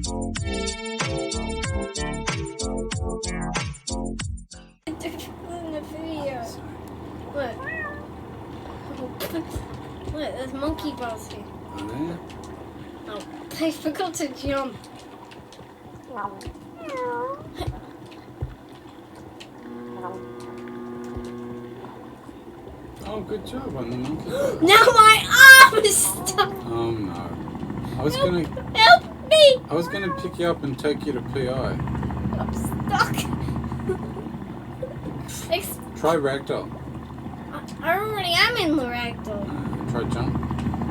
In the video. Look. Look, there's monkey bars here. Are there? Oh, I forgot to jump. Oh, good job on the monkey. Now my arm is stuck. Oh no. I was Help, gonna help me! I was gonna pick you up and take you to PI. I'm stuck. Try ragdoll. I already am in the ragdoll. Try jump.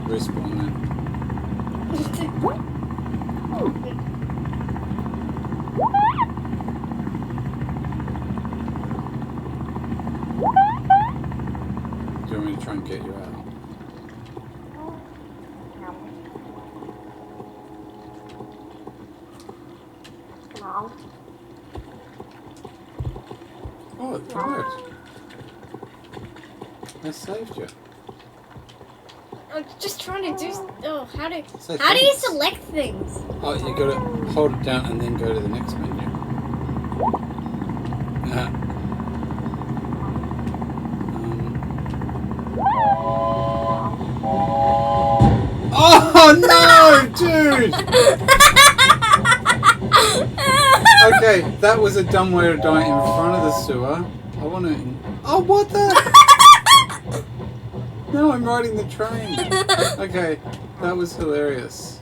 Respawn then. Do you want me to try and get you out? Oh, it worked. I saved you. I'm just trying to do. Oh, how do you thanks. select things? Oh, you gotta hold it down and then go to the next menu. Oh no, dude! Okay, that was a dumb way to die in front of the sewer. I wanna... Oh, what the... No, I'm riding the train. Okay, that was hilarious.